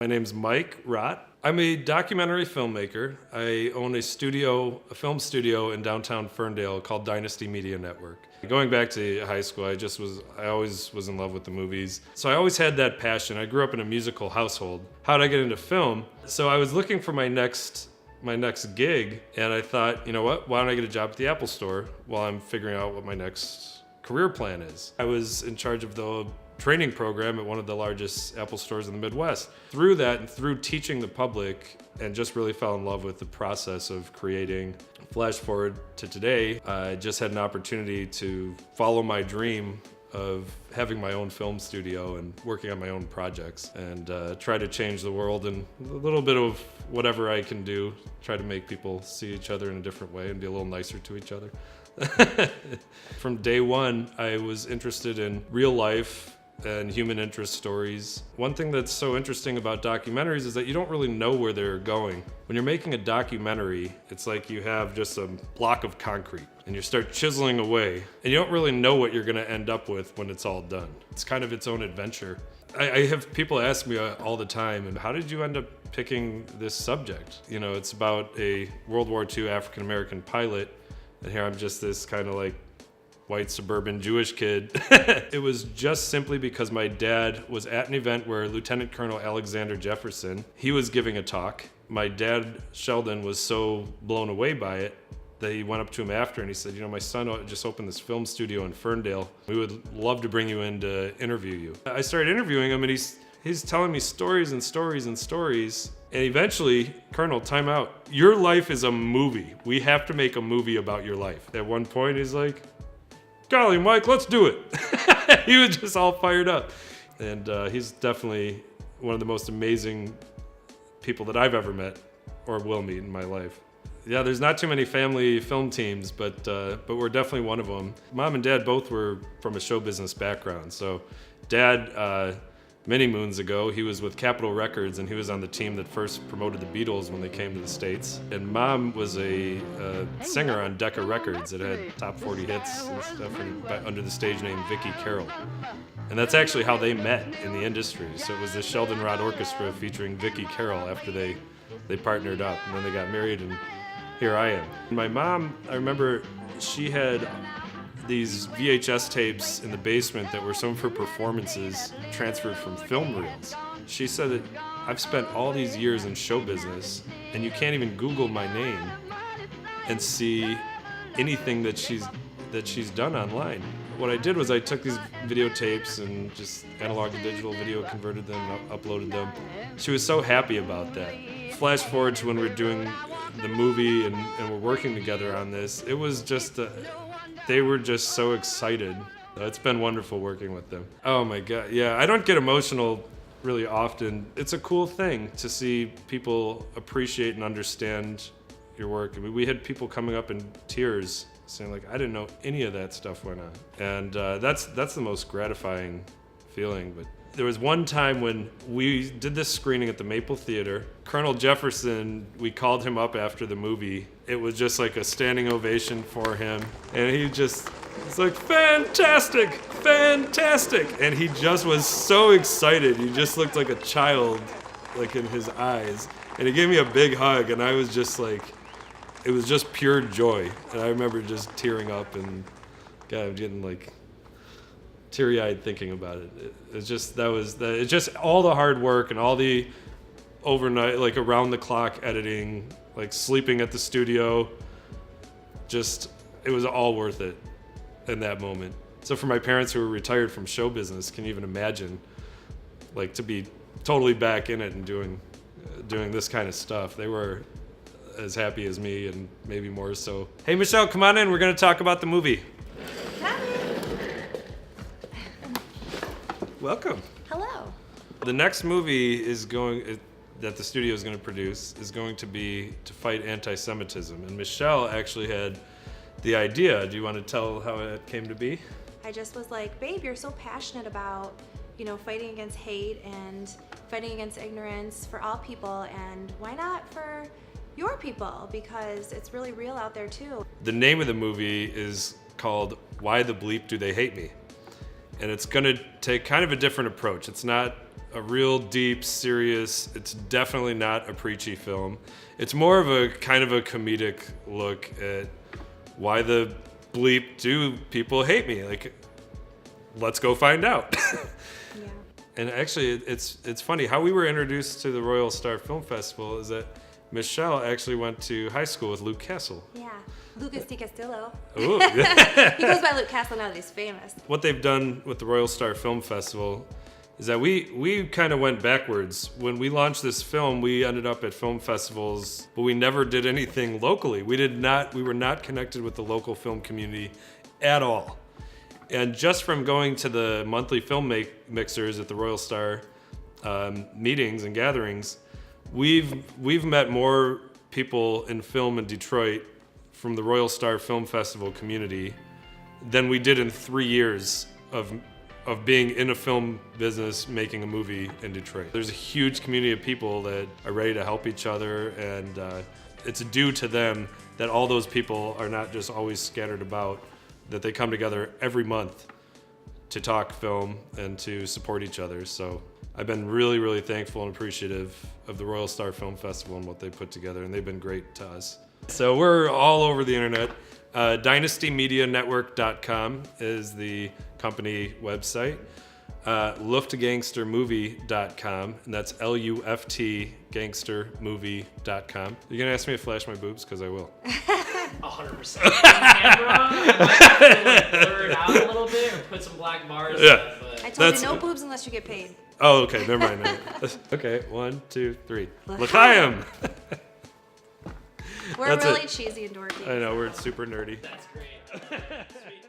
My name's Mike Rott. I'm a documentary filmmaker. I own a film studio in downtown Ferndale called Dynasty Media Network. Going back to high school, I always was in love with the movies. So I always had that passion. I grew up in a musical household. How did I get into film? So I was looking for my next gig, and I thought, you know what, why don't I get a job at the Apple Store while I'm figuring out what my next career plan is. I was in charge of the training program at one of the largest Apple stores in the Midwest. Through that and through teaching the public, and just really fell in love with the process of creating. Flash forward to today, I just had an opportunity to follow my dream of having my own film studio and working on my own projects, and try to change the world and a little bit of whatever I can do, try to make people see each other in a different way and be a little nicer to each other. From day one, I was interested in real life and human interest stories. One thing that's so interesting about documentaries is that you don't really know where they're going. When you're making a documentary, it's like you have just a block of concrete and you start chiseling away, and you don't really know what you're gonna end up with when it's all done. It's kind of its own adventure. I have people ask me all the time, and how did you end up picking this subject? You know, it's about a World War II African-American pilot, and here I'm just this kind of like white suburban Jewish kid. It was just simply because my dad was at an event where Lieutenant Colonel Alexander Jefferson, he was giving a talk. My dad, Sheldon, was so blown away by it that he went up to him after and he said, you know, my son just opened this film studio in Ferndale. We would love to bring you in to interview you. I started interviewing him, and he's telling me stories and stories and stories. And eventually, Colonel, time out. Your life is a movie. We have to make a movie about your life. At one point, he's like, golly, Mike, let's do it. He was just all fired up. And he's definitely one of the most amazing people that I've ever met or will meet in my life. Yeah, there's not too many family film teams, but we're definitely one of them. Mom and Dad both were from a show business background. So Dad, many moons ago, he was with Capitol Records, and he was on the team that first promoted the Beatles when they came to the States. And Mom was a singer on Decca Records that had top 40 hits and stuff under the stage name Vicki Carroll. And that's actually how they met in the industry. So it was the Sheldon Rott Orchestra featuring Vicki Carroll after they partnered up, and then they got married, and here I am. My mom, I remember she had these VHS tapes in the basement that were some of her performances transferred from film reels. She said that I've spent all these years in show business, and you can't even Google my name and see anything that she's done online. What I did was I took these videotapes and just analog to digital video, converted them, uploaded them. She was so happy about that. Flash forward to when we're doing the movie and we're working together on this, it was just they were just so excited. It's been wonderful working with them. Oh my God, yeah, I don't get emotional really often. It's a cool thing to see people appreciate and understand your work. I mean, we had people coming up in tears saying like, I didn't know any of that stuff went on. And that's the most gratifying feeling. But there was one time when we did this screening at the Maple Theater. Colonel Jefferson, we called him up after the movie. It was just like a standing ovation for him. And it's like, fantastic, fantastic. And he just was so excited. He just looked like a child, like in his eyes. And he gave me a big hug, and I was just like, it was just pure joy. And I remember just tearing up and God, getting like teary-eyed thinking about it. It's just all the hard work and all the overnight, like around the clock editing, like sleeping at the studio. Just, it was all worth it in that moment. So for my parents who were retired from show business, can you even imagine, like, to be totally back in it and doing this kind of stuff? They were as happy as me, and maybe more so. Hey Michelle, come on in. We're gonna talk about the movie. Welcome. Hello. The next movie that the studio is going to produce is going to be to fight anti-Semitism, and Michelle actually had the idea. Do you want to tell how it came to be? I just was like, babe, you're so passionate about, fighting against hate and fighting against ignorance for all people, and why not for your people, because it's really real out there too. The name of the movie is called Why the Bleep Do They Hate Me? And it's going to take kind of a different approach. It's not a real deep, serious, it's definitely not a preachy film. It's more of a kind of a comedic look at why the bleep do people hate me? Like, let's go find out. Yeah. And actually, it's funny how we were introduced to the Royal Starr Film Festival is that Michelle actually went to high school with Luke Castle. Yeah. Lucas Di Castillo. Ooh. He goes by Luke Castle now that he's famous. What they've done with the Royal Starr Film Festival is that we kind of went backwards. When we launched this film, we ended up at film festivals, but we never did anything locally. We were not connected with the local film community at all. And just from going to the monthly film mixers at the Royal Starr meetings and gatherings, we've met more people in film in Detroit from the Royal Starr Film Festival community than we did in 3 years of being in a film business making a movie in Detroit. There's a huge community of people that are ready to help each other, and it's due to them that all those people are not just always scattered about, that they come together every month to talk film and to support each other. So I've been really, really thankful and appreciative of the Royal Starr Film Festival and what they put together, and they've been great to us. So we're all over the internet. DynastyMediaNetwork.com is the company website. Luftgangstermovie.com, and that's Luft gangstermovie.com. You gonna ask me to flash my boobs? Because I will. 100%. Camera, I might have to like, blur it out a little bit or put some black bars Yeah. on it, but I told you no boobs unless you get paid. Oh, okay, never mind. Okay, 1, 2, 3. L'chaim! We're That's really it. cheesy and dorky. I know, we're super nerdy. that's great. Sweet.